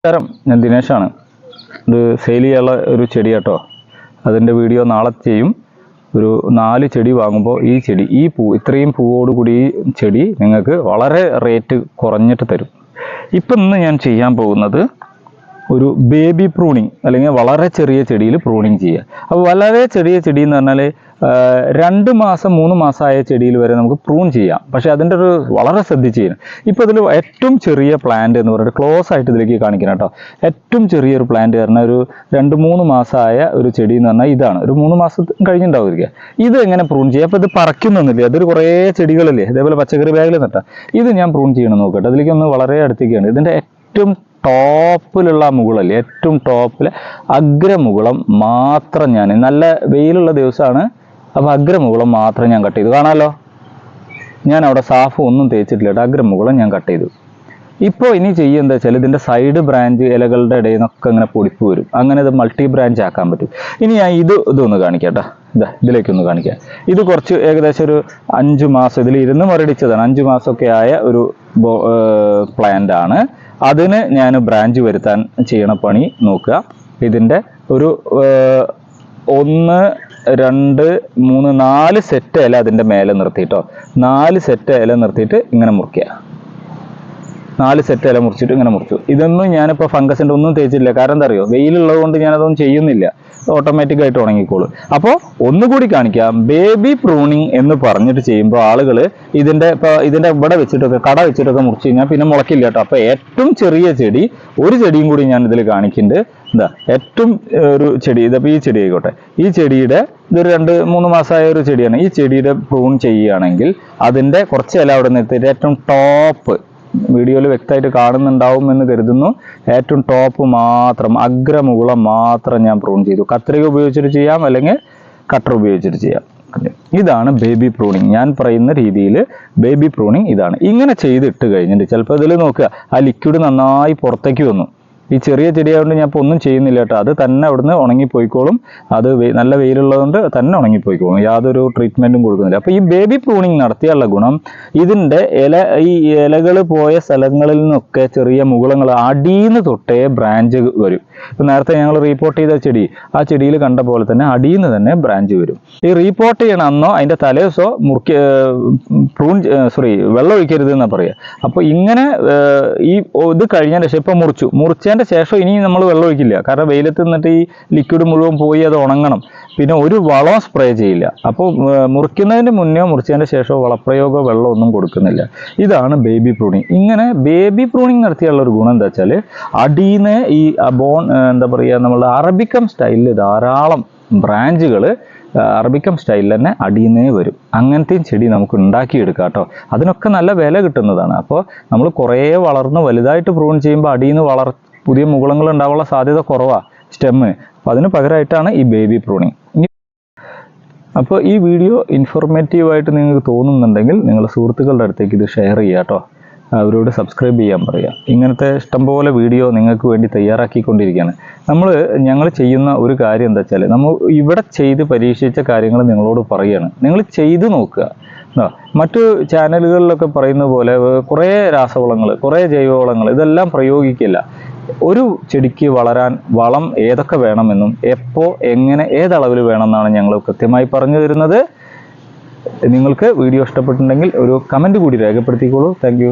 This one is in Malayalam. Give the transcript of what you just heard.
നമസ്കാരം, ഞാൻ ദിനേശാണ്. ഇത് സെയിൽ ചെയ്യാനുള്ള ഒരു ചെടി കേട്ടോ. അതിൻ്റെ വീഡിയോ നാളെ ചെയ്യും. ഒരു 4 ചെടി വാങ്ങുമ്പോൾ ഈ ഇത്രയും പൂവോടുകൂടി ഈ ചെടി നിങ്ങൾക്ക് വളരെ റേറ്റ് കുറഞ്ഞിട്ട് തരും. ഇപ്പം ഇന്ന് ഞാൻ ചെയ്യാൻ പോകുന്നത് ഒരു ബേബി പ്രൂണിങ്, അല്ലെങ്കിൽ വളരെ ചെറിയ ചെടിയിൽ പ്രൂണിങ് ചെയ്യുക. അപ്പോൾ വളരെ ചെറിയ ചെടി എന്ന് പറഞ്ഞാൽ 2 മാസം 3 മാസമായ ചെടിയിൽ വരെ നമുക്ക് പ്രൂൺ ചെയ്യാം. പക്ഷേ അതിൻ്റെ ഒരു വളരെ ശ്രദ്ധിച്ച് ചെയ്യണം. ഇപ്പോൾ ഇതിൽ ഏറ്റവും ചെറിയ പ്ലാന്റ് എന്ന് പറഞ്ഞിട്ട് ക്ലോസ് ആയിട്ട് ഇതിലേക്ക് കാണിക്കണം കേട്ടോ. ഏറ്റവും ചെറിയൊരു പ്ലാന്റ് പറഞ്ഞാൽ ഒരു 2-3 മാസമായ ഒരു ചെടി എന്ന് പറഞ്ഞാൽ ഇതാണ്. ഒരു 3 മാസം കഴിഞ്ഞിട്ടുണ്ടാവുക. ഇത് എങ്ങനെ പ്രൂൺ ചെയ്യുക? അപ്പോൾ ഇത് പറയ്ക്കുന്നൊന്നുമില്ല. അതൊരു കുറേ ചെടികളല്ലേ, ഇതേപോലെ പച്ചക്കറി ബാഗിൽ നട്ടാൽ. ഇത് ഞാൻ പ്രൂൺ ചെയ്യണം നോക്കട്ടെ. അതിലേക്ക് ഒന്ന് വളരെ അടുത്തേക്കാണ്. ഇതിൻ്റെ ഏറ്റവും ടോപ്പിലുള്ള മുകളല്ലേ, ഏറ്റവും ടോപ്പിലെ അഗ്രമുകുളം മാത്രം ഞാൻ, നല്ല വെയിലുള്ള ദിവസമാണ്, അപ്പോൾ അഗ്രമുകുളം മാത്രം ഞാൻ കട്ട് ചെയ്തു. കാണാമല്ലോ, ഞാൻ അവിടെ സാഫ് ഒന്നും തേച്ചിട്ടില്ല കേട്ടോ. അഗ്രമുകുളം ഞാൻ കട്ട് ചെയ്തു. ഇപ്പോൾ ഇനി ചെയ്യുക എന്താ വെച്ചാൽ, ഇതിൻ്റെ സൈഡ് ബ്രാഞ്ച് ഇലകളുടെ ഇടയിൽ നിന്നൊക്കെ ഇങ്ങനെ പൊടിപ്പ് വരും. അങ്ങനെ ഇത് മൾട്ടി ബ്രാഞ്ച് ആക്കാൻ പറ്റും. ഇനി ഞാൻ ഇതൊന്ന് കാണിക്കാം കേട്ടോ. ഇതിലേക്കൊന്ന് കാണിക്കാം. ഇത് കുറച്ച് ഏകദേശം ഒരു 5 മാസം ഇതിൽ ഇരുന്ന് മരടിച്ചതാണ്. 5 മാസമൊക്കെ ആയ ഒരു പ്ലാന്റ് ആണ്. അതിന് ഞാൻ ബ്രാഞ്ച് വരുത്താൻ ചെയ്യണ പണി നോക്കുക. ഇതിൻ്റെ ഒരു 1 2 3 4 സെറ്റ് ഇല അതിൻ്റെ മേലെ നിർത്തിയിട്ടോ. 4 സെറ്റ് ഇല നിർത്തിയിട്ട് ഇങ്ങനെ മുറിക്കുക. 4 സെറ്റ് ഇല മുറിച്ചിട്ട് ഇങ്ങനെ മുറിച്ചു. ഇതൊന്നും ഞാനിപ്പോൾ ഫംഗസിൻ്റെ ഒന്നും തേച്ചില്ല. കാരണം എന്താ അറിയോ, വെയിലുള്ളത് കൊണ്ട് ഞാനതൊന്നും ചെയ്യുന്നില്ല. ഓട്ടോമാറ്റിക്കായിട്ട് ഉണങ്ങിക്കോളും. അപ്പോൾ ഒന്നുകൂടി കാണിക്കാം. ബേബി പ്രൂണിങ് എന്ന് പറഞ്ഞിട്ട് ചെയ്യുമ്പോൾ ആളുകൾ ഇതിൻ്റെ ഇവിടെ വെച്ചിട്ടൊക്കെ കട വെച്ചിട്ടൊക്കെ മുറിച്ച് കഴിഞ്ഞാൽ പിന്നെ മുളക്കില്ല കേട്ടോ. അപ്പോൾ ഏറ്റവും ചെറിയ ചെടി, ഒരു ചെടിയും കൂടി ഞാൻ ഇതിൽ കാണിക്കുന്നുണ്ട്. ഏറ്റവും ഒരു ചെടി, ഇതിപ്പോൾ ഈ ചെടി ആയിക്കോട്ടെ. ഈ ചെടിയുടെ ഇതൊരു 2-3 മാസമായ ഒരു ചെടിയാണ്. ഈ ചെടിയുടെ പ്രൂൺ ചെയ്യുകയാണെങ്കിൽ അതിൻ്റെ കുറച്ച് ഇല അവിടെ നിർത്തിയിട്ട് ഏറ്റവും ടോപ്പ്, വീഡിയോയിൽ വ്യക്തമായിട്ട് കാണുന്നുണ്ടാവും എന്ന് കരുതുന്നു, ഏറ്റവും ടോപ്പ് മാത്രം, അഗ്രമുകുളം മാത്രം ഞാൻ പ്രൂൺ ചെയ്തു. കത്രിക ഉപയോഗിച്ചിട്ട് ചെയ്യാം, അല്ലെങ്കിൽ കട്ടർ ഉപയോഗിച്ചിട്ട് ചെയ്യാം. ഇതാണ് ബേബി പ്രൂണിങ്. ഞാൻ പറയുന്ന രീതിയിൽ ബേബി പ്രൂണിങ് ഇതാണ്. ഇങ്ങനെ ചെയ്തിട്ട് കഴിഞ്ഞിട്ട് ചിലപ്പോൾ ഇതിൽ നോക്കുക, ആ ലിക്വിഡ് നന്നായി പുറത്തേക്ക് വന്നു. ഈ ചെറിയ ചെടിയായതുകൊണ്ട് ഞാൻ ഇപ്പോൾ ഒന്നും ചെയ്യുന്നില്ല കേട്ടോ. അത് തന്നെ അവിടുന്ന് ഉണങ്ങിപ്പോയിക്കോളും. അത് നല്ല വെയിലുള്ളതുകൊണ്ട് തന്നെ ഉണങ്ങിപ്പോയിക്കോളും. യാതൊരു ട്രീറ്റ്മെൻറ്റും കൊടുക്കുന്നില്ല. അപ്പോൾ ഈ ബേബി പ്രൂണിങ് നടത്തിയുള്ള ഗുണം, ഇതിൻ്റെ ഈ ഇലകൾ പോയ സ്ഥലങ്ങളിൽ നിന്നൊക്കെ ചെറിയ മുകുളങ്ങൾ അടിയിന്ന് തൊട്ടേ ബ്രാഞ്ച് വരും. ഇപ്പം നേരത്തെ ഞങ്ങൾ റീപ്പോർട്ട് ചെയ്ത ചെടി, ആ ചെടിയിൽ കണ്ട പോലെ തന്നെ അടിയിന്ന് തന്നെ ബ്രാഞ്ച് വരും. ഈ റീപ്പോർട്ട് ചെയ്യണം അന്നോ അതിൻ്റെ തലേദിവസോ വെള്ളം ഒഴിക്കരുത് എന്നാണ് പറയുക. അപ്പോൾ ഇങ്ങനെ ഇത് കഴിഞ്ഞതിന് ശേഷം ഇപ്പം മുറിച്ചതിൻ്റെ ശേഷം ഇനി നമ്മൾ വെള്ളം ഒഴിക്കില്ല. കാരണം വെയിലത്ത് നിന്നിട്ട് ഈ ലിക്വിഡ് മുഴുവൻ പോയി അത് ഉണങ്ങണം. പിന്നെ ഒരു വളം സ്പ്രേ ചെയ്യില്ല. അപ്പോൾ മുറിക്കുന്നതിന് മുന്നേ മുറിച്ചതിൻ്റെ ശേഷം വളപ്രയോഗമോ വെള്ളം ഒന്നും കൊടുക്കുന്നില്ല. ഇതാണ് ബേബി പ്രൂണിങ്. ഇങ്ങനെ ബേബി പ്രൂണിങ് നടത്തിയുള്ള ഒരു ഗുണം എന്താ വെച്ചാൽ, അടിയിന്ന് ഈ എന്താ പറയുക, നമ്മളുടെ അറബിക്കം സ്റ്റൈലിൽ ധാരാളം ബ്രാഞ്ചുകൾ അറബിക്കം സ്റ്റൈലിൽ തന്നെ അടിയിന്നേ വരും. അങ്ങനത്തെയും ചെടി നമുക്ക് ഉണ്ടാക്കിയെടുക്കാം കേട്ടോ. അതിനൊക്കെ നല്ല വില കിട്ടുന്നതാണ്. അപ്പോൾ നമ്മൾ കുറേ വളർന്ന് വലുതായിട്ട് പ്രൂൺ ചെയ്യുമ്പോൾ അടിയിന്ന് പുതിയ മുകുളങ്ങൾ ഉണ്ടാവാനുള്ള സാധ്യത കുറവാണ് സ്റ്റെമ്മിന്. അപ്പോൾ അതിന് പകരമായിട്ടാണ് ഈ ബേബി പ്രൂണിങ്. അപ്പോൾ ഈ വീഡിയോ ഇൻഫോർമേറ്റീവായിട്ട് നിങ്ങൾക്ക് തോന്നുന്നുണ്ടെങ്കിൽ നിങ്ങൾ സുഹൃത്തുക്കളുടെ അടുത്തേക്ക് ഇത് ഷെയർ ചെയ്യുക കേട്ടോ. അവരോട് സബ്സ്ക്രൈബ് ചെയ്യാൻ പറയുക. ഇങ്ങനത്തെ ഇഷ്ടംപോലെ വീഡിയോ നിങ്ങൾക്ക് വേണ്ടി തയ്യാറാക്കിക്കൊണ്ടിരിക്കുകയാണ്. ഞങ്ങൾ ചെയ്യുന്ന ഒരു കാര്യം എന്താ വെച്ചാൽ, നമ്മൾ ഇവിടെ ചെയ്ത് പരീക്ഷിച്ച കാര്യങ്ങൾ നിങ്ങളോട് പറയുകയാണ്. നിങ്ങൾ ചെയ്ത് നോക്കുക. മറ്റു ചാനലുകളിലൊക്കെ പറയുന്ന പോലെ കുറേ രാസവളങ്ങൾ, കുറേ ജൈവവളങ്ങൾ ഇതെല്ലാം പ്രയോഗിക്കില്ല. ഒരു ചെടിക്ക് വളരാൻ വളം ഏതൊക്കെ വേണമെന്നും എപ്പോൾ എങ്ങനെ ഏതളവിൽ വേണമെന്നാണ് ഞങ്ങൾ കൃത്യമായി പറഞ്ഞു തരുന്നത്. നിങ്ങൾക്ക് വീഡിയോ ഇഷ്ടപ്പെട്ടിട്ടുണ്ടെങ്കിൽ ഒരു കമൻറ്റ് കൂടി രേഖപ്പെടുത്തിക്കോളൂ. Thank you.